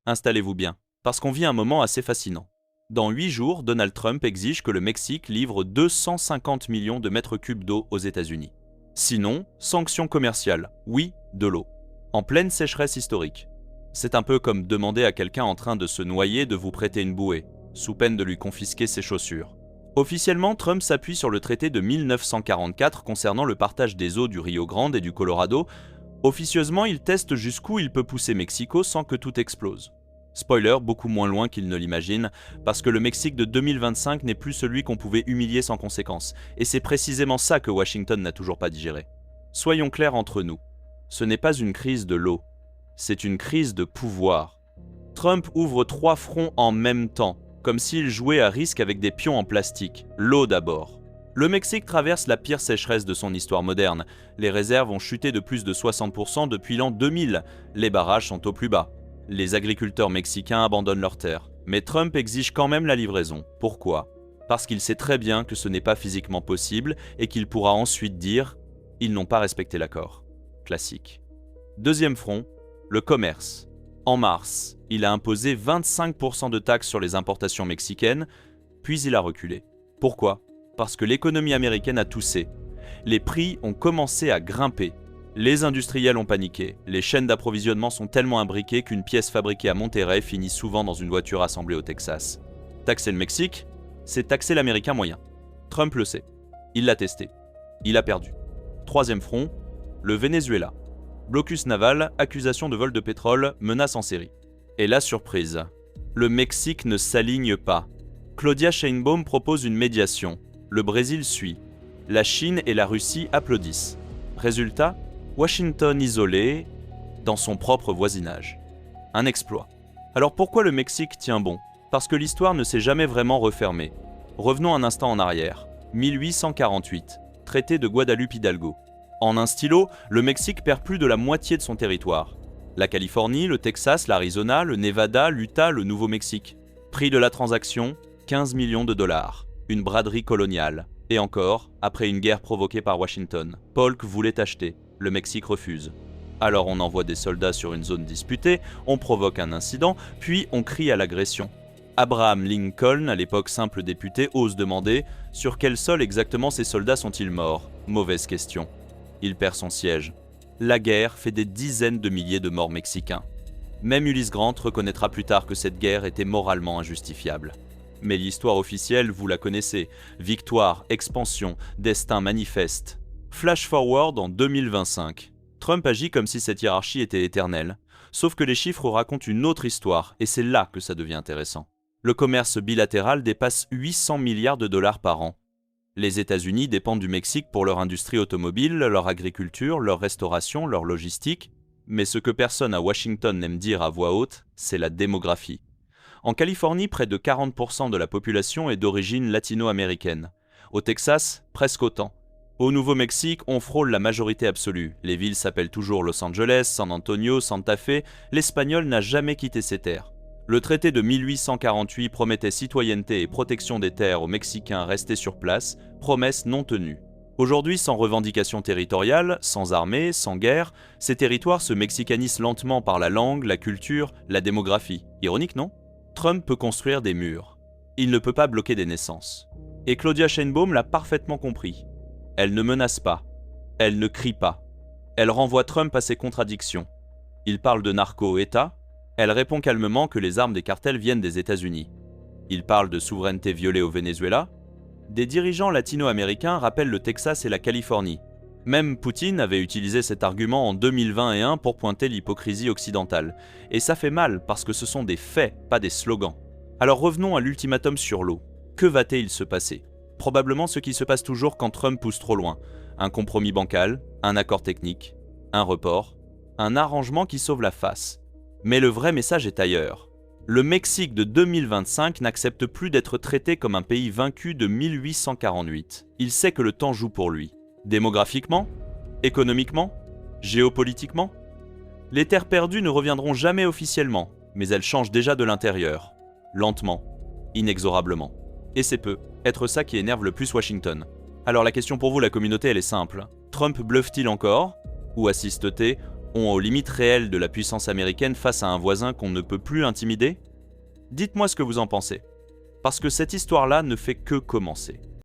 Installez-vous bien, parce qu'on vit un moment assez fascinant. Dans 8 jours, Donald Trump exige que le Mexique livre 250 millions de mètres cubes d'eau aux États-Unis. Sinon, sanctions commerciales, oui, de l'eau. En pleine sécheresse historique. C'est un peu comme demander à quelqu'un en train de se noyer de vous prêter une bouée, sous peine de lui confisquer ses chaussures. Officiellement, Trump s'appuie sur le traité de 1944 concernant le partage des eaux du Rio Grande et du Colorado. Officieusement, il teste jusqu'où il peut pousser Mexico sans que tout explose. Spoiler, beaucoup moins loin qu'il ne l'imagine, parce que le Mexique de 2025 n'est plus celui qu'on pouvait humilier sans conséquence, et c'est précisément ça que Washington n'a toujours pas digéré. Soyons clairs entre nous, ce n'est pas une crise de l'eau, c'est une crise de pouvoir. Trump ouvre 3 fronts en même temps, comme s'il jouait à risque avec des pions en plastique. L'eau d'abord. Le Mexique traverse la pire sécheresse de son histoire moderne. Les réserves ont chuté de plus de 60% depuis l'an 2000. Les barrages sont au plus bas. Les agriculteurs mexicains abandonnent leurs terres. Mais Trump exige quand même la livraison. Pourquoi ? Parce qu'il sait très bien que ce n'est pas physiquement possible et qu'il pourra ensuite dire « ils n'ont pas respecté l'accord ». Classique. Deuxième front, le commerce. En mars, il a imposé 25% de taxes sur les importations mexicaines, puis il a reculé. Pourquoi ? Parce que l'économie américaine a toussé. Les prix ont commencé à grimper. Les industriels ont paniqué. Les chaînes d'approvisionnement sont tellement imbriquées qu'une pièce fabriquée à Monterrey finit souvent dans une voiture assemblée au Texas. Taxer le Mexique, c'est taxer l'Américain moyen. Trump le sait. Il l'a testé. Il a perdu. Troisième front, le Venezuela. Blocus naval, accusation de vol de pétrole, menace en série. Et la surprise, le Mexique ne s'aligne pas. Claudia Sheinbaum propose une médiation. Le Brésil suit. La Chine et la Russie applaudissent. Résultat, Washington isolé dans son propre voisinage. Un exploit. Alors pourquoi le Mexique tient bon ? Parce que l'histoire ne s'est jamais vraiment refermée. Revenons un instant en arrière. 1848, traité de Guadalupe-Hidalgo. En un stylo, le Mexique perd plus de la moitié de son territoire. La Californie, le Texas, l'Arizona, le Nevada, l'Utah, le Nouveau-Mexique. Prix de la transaction, 15 millions de dollars. Une braderie coloniale. Et encore, après une guerre provoquée par Washington. Polk voulait acheter, le Mexique refuse. Alors on envoie des soldats sur une zone disputée, on provoque un incident, puis on crie à l'agression. Abraham Lincoln, à l'époque simple député, ose demander « Sur quel sol exactement ces soldats sont-ils morts ?» Mauvaise question. Il perd son siège. La guerre fait des dizaines de milliers de morts mexicains. Même Ulysse Grant reconnaîtra plus tard que cette guerre était moralement injustifiable. Mais l'histoire officielle, vous la connaissez. Victoire, expansion, destin manifeste. Flash forward en 2025. Trump agit comme si cette hiérarchie était éternelle. Sauf que les chiffres racontent une autre histoire, et c'est là que ça devient intéressant. Le commerce bilatéral dépasse 800 milliards de dollars par an. Les États-Unis dépendent du Mexique pour leur industrie automobile, leur agriculture, leur restauration, leur logistique. Mais ce que personne à Washington n'aime dire à voix haute, c'est la démographie. En Californie, près de 40% de la population est d'origine latino-américaine. Au Texas, presque autant. Au Nouveau-Mexique, on frôle la majorité absolue. Les villes s'appellent toujours Los Angeles, San Antonio, Santa Fe. L'espagnol n'a jamais quitté ses terres. Le traité de 1848 promettait citoyenneté et protection des terres aux Mexicains restés sur place, promesse non tenue. Aujourd'hui, sans revendication territoriale, sans armée, sans guerre, ces territoires se mexicanisent lentement par la langue, la culture, la démographie. Ironique, non ? Trump peut construire des murs. Il ne peut pas bloquer des naissances. Et Claudia Sheinbaum l'a parfaitement compris. Elle ne menace pas. Elle ne crie pas. Elle renvoie Trump à ses contradictions. Il parle de narco-État. Elle répond calmement que les armes des cartels viennent des États-Unis. Il parle de souveraineté violée au Venezuela. Des dirigeants latino-américains rappellent le Texas et la Californie. Même Poutine avait utilisé cet argument en 2021 pour pointer l'hypocrisie occidentale. Et ça fait mal parce que ce sont des faits, pas des slogans. Alors revenons à l'ultimatum sur l'eau. Que va-t-il se passer ? Probablement ce qui se passe toujours quand Trump pousse trop loin. Un compromis bancal, un accord technique, un report, un arrangement qui sauve la face. Mais le vrai message est ailleurs. Le Mexique de 2025 n'accepte plus d'être traité comme un pays vaincu de 1848. Il sait que le temps joue pour lui. Démographiquement, économiquement, géopolitiquement. Les terres perdues ne reviendront jamais officiellement, mais elles changent déjà de l'intérieur. Lentement, inexorablement. Et c'est peu être ça qui énerve le plus Washington. Alors la question pour vous, la communauté, elle est simple. Trump bluffe-t-il encore ? Ou assiste-t-il ont aux limites réelles de la puissance américaine face à un voisin qu'on ne peut plus intimider? Dites-moi ce que vous en pensez. Parce que cette histoire-là ne fait que commencer.